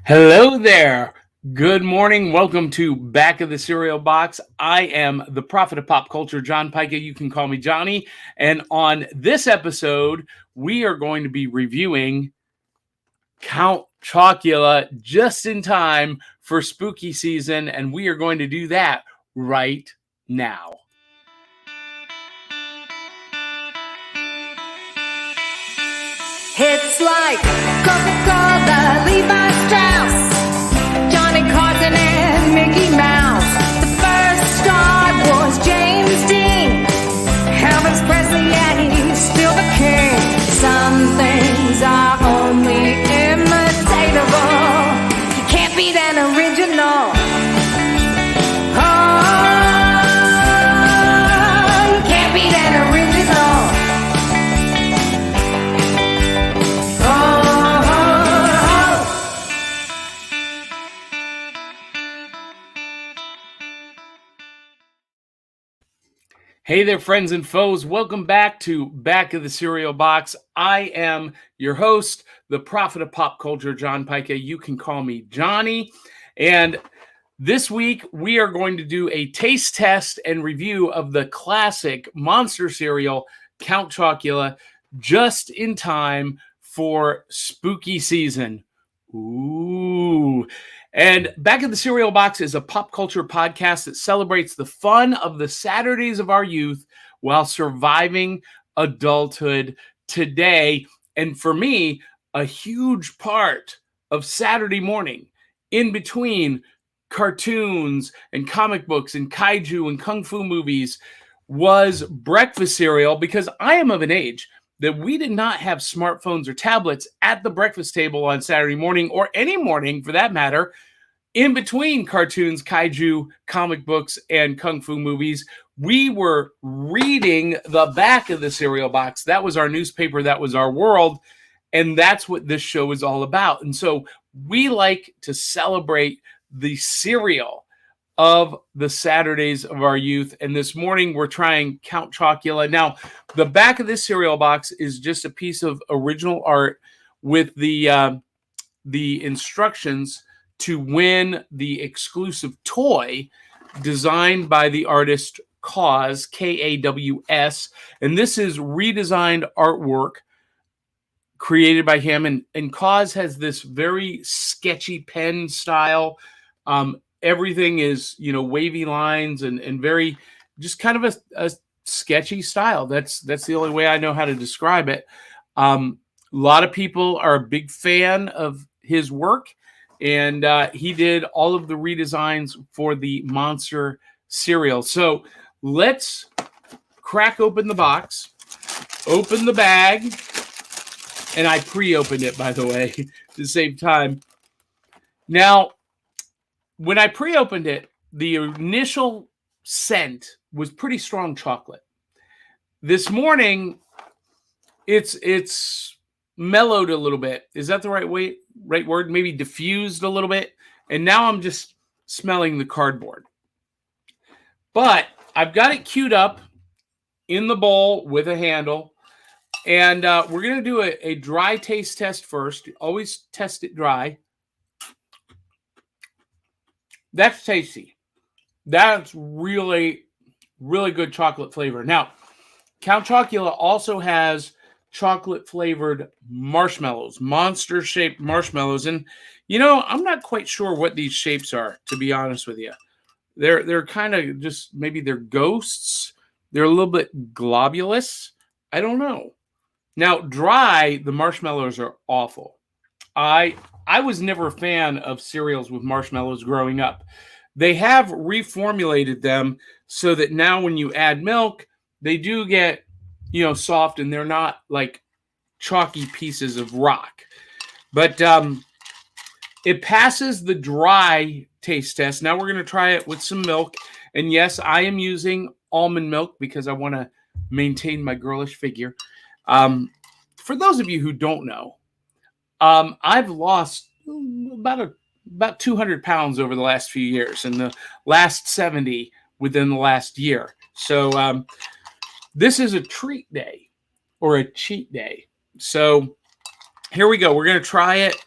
Hello there. Good morning. Welcome to Back of the Cereal Box. I am the prophet of pop culture, John Pyka. You can call me Johnny. And on this episode, we are going to be reviewing Count Chocula just in time for spooky season. And we are going to do that right now. It's like Coca-Cola, Levi Strauss, Johnny Carson and Mickey Mouse. The first star was James Dean. Elvis Presley, yeah, he's still the king. Some things are only imitatable. You can't beat an original. Oh, you can't beat an original. Hey there, friends and foes. Welcome back to Back of the Cereal Box. I am your host, the prophet of pop culture, John Pyka. You can call me Johnny. And this week, we are going to do a taste test and review of the classic monster cereal, Count Chocula, just in time for spooky season. Ooh. And Back of the Cereal Box is a pop culture podcast that celebrates the fun of the Saturdays of our youth while surviving adulthood today. And for me, a huge part of Saturday morning, in between cartoons and comic books and kaiju and kung fu movies, was breakfast cereal, because I am of an age that we did not have smartphones or tablets at the breakfast table on Saturday morning, or any morning for that matter, in between cartoons, kaiju, comic books, and kung fu movies. We were reading the back of the cereal box. That was our newspaper. That was our world. And that's what this show is all about. And so we like to celebrate the cereal of the Saturdays of our youth. And this morning we're trying Count Chocula. Now, the back of this cereal box is just a piece of original art with the instructions to win the exclusive toy designed by the artist Kaws, Kaws. And this is redesigned artwork created by him. And Kaws has this very sketchy pen style. Everything is, wavy lines and very just kind of a sketchy style. That's the only way I know how to describe it. A lot of people are a big fan of his work, and he did all of the redesigns for the monster cereal. So let's crack open the box, open the bag, and I pre-opened it, by the way, to save time. Now, when I pre-opened it, the initial scent was pretty strong chocolate. This morning, it's mellowed a little bit. Is that the right word? Maybe diffused a little bit. And now I'm just smelling the cardboard. But I've got it queued up in the bowl with a handle. And we're going to do a dry taste test first. Always test it dry. That's tasty. That's really, really good chocolate flavor. Now, Count Chocula also has chocolate-flavored marshmallows, monster-shaped marshmallows. And, I'm not quite sure what these shapes are, to be honest with you. They're kind of just, maybe they're ghosts. They're a little bit globulous. I don't know. Now, dry, the marshmallows are awful. I was never a fan of cereals with marshmallows growing up. They have reformulated them so that now when you add milk, they do get, soft, and they're not like chalky pieces of rock. But it passes the dry taste test. Now we're going to try it with some milk. And yes, I am using almond milk because I want to maintain my girlish figure. For those of you who don't know, I've lost about 200 pounds over the last few years, and the last 70 within the last year. So this is a treat day or a cheat day. So here we go. We're going to try it.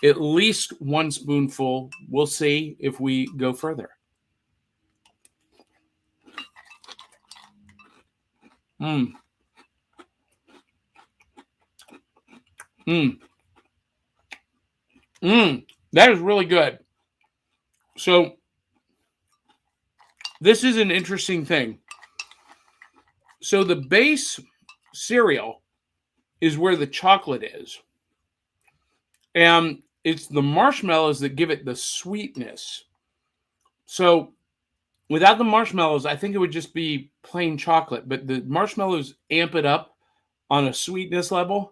at least 1 spoonful. We'll see if we go further. Mmm. Mmm. Mmm. That is really good. So this is an interesting thing. So the base cereal is where the chocolate is. And it's the marshmallows that give it the sweetness. So without the marshmallows, I think it would just be plain chocolate. But the marshmallows amp it up on a sweetness level.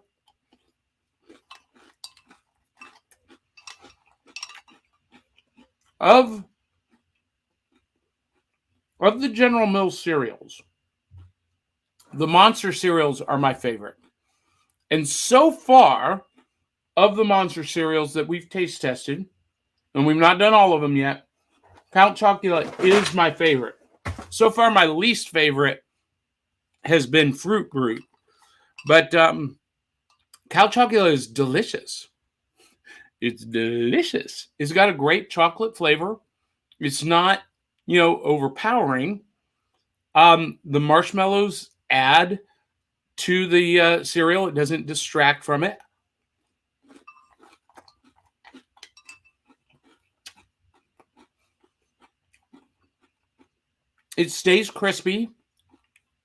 Of the General Mills cereals, the Monster cereals are my favorite. And so far, of the Monster cereals that we've taste tested, and we've not done all of them yet, Count Chocula is my favorite. So far, my least favorite has been Fruit Brute. But Count Chocula is delicious. It's delicious. It's got a great chocolate flavor. It's not, overpowering. The marshmallows add to the cereal. It doesn't distract from it. It stays crispy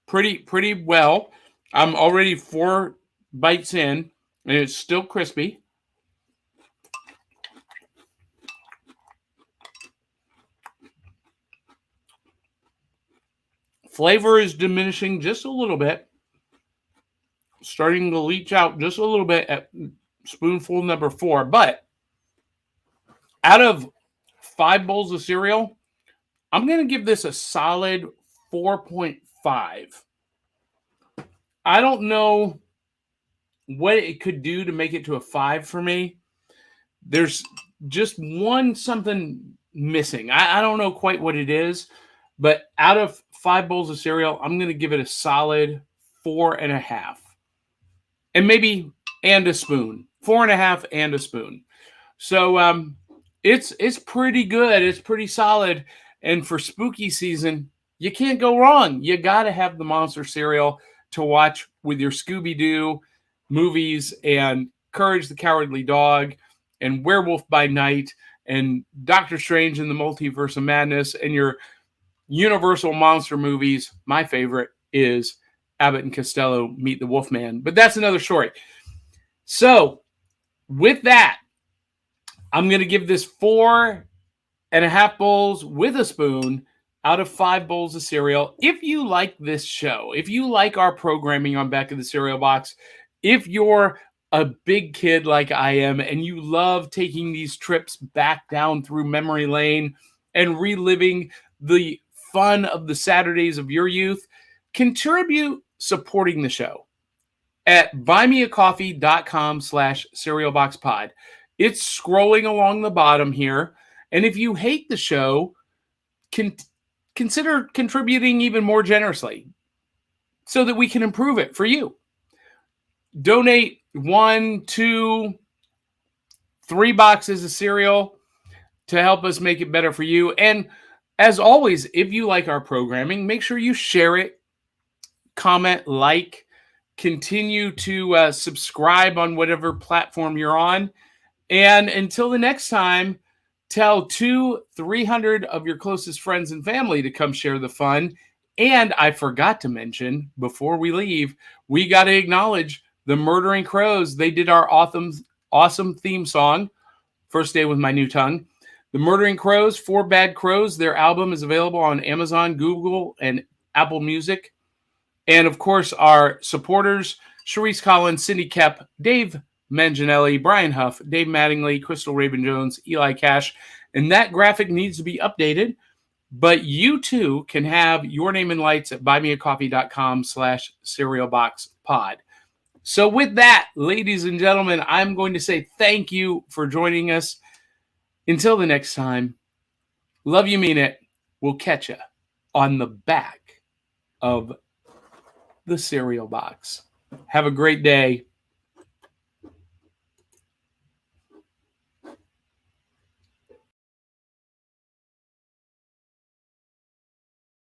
pretty well. I'm already 4 bites in, and it's still crispy. Flavor is diminishing just a little bit. Starting to leach out just a little bit at spoonful number 4. But out of 5 bowls of cereal, I'm going to give this a solid 4.5. I don't know what it could do to make it to a 5 for me. There's just something missing. I don't know quite what it is, but out of 5 bowls of cereal, I'm going to give it a solid 4.5. And a spoon. 4.5 and a spoon. So it's pretty good. It's pretty solid. And for spooky season, you can't go wrong. You got to have the Monster cereal to watch with your Scooby-Doo movies and Courage the Cowardly Dog and Werewolf by Night and Doctor Strange in the Multiverse of Madness and your Universal Monster movies. My favorite is Abbott and Costello Meet the Wolfman. But that's another story. So with that, I'm going to give this 4.5 bowls with a spoon out of 5 bowls of cereal. If you like this show, if you like our programming on Back of the Cereal Box, if you're a big kid like I am and you love taking these trips back down through memory lane and reliving the fun of the Saturdays of your youth, contribute supporting the show at buymeacoffee.com/cerealboxpod. It's scrolling along the bottom here. And if you hate the show, consider contributing even more generously so that we can improve it for you. Donate 1, 2, 3 boxes of cereal to help us make it better for you. And as always, if you like our programming, make sure you share it, comment, like, continue to subscribe on whatever platform you're on. And until the next time, tell 200-300 of your closest friends and family to come share the fun. And I forgot to mention, before we leave, we got to acknowledge the Murdering Crows. They did our awesome theme song, First Day with My New Tongue. The Murdering Crows, 4 Bad Crows. Their album is available on Amazon, Google, and Apple Music. And, of course, our supporters, Sharice Collins, Cindy Kep, Dave Manginelli, Brian Huff, Dave Mattingly, Crystal Raven-Jones, Eli Cash. And that graphic needs to be updated. But you, too, can have your name in lights at buymeacoffee.com/cerealboxpod. So with that, ladies and gentlemen, I'm going to say thank you for joining us. Until the next time, love you, mean it. We'll catch you on the back of the cereal box. Have a great day.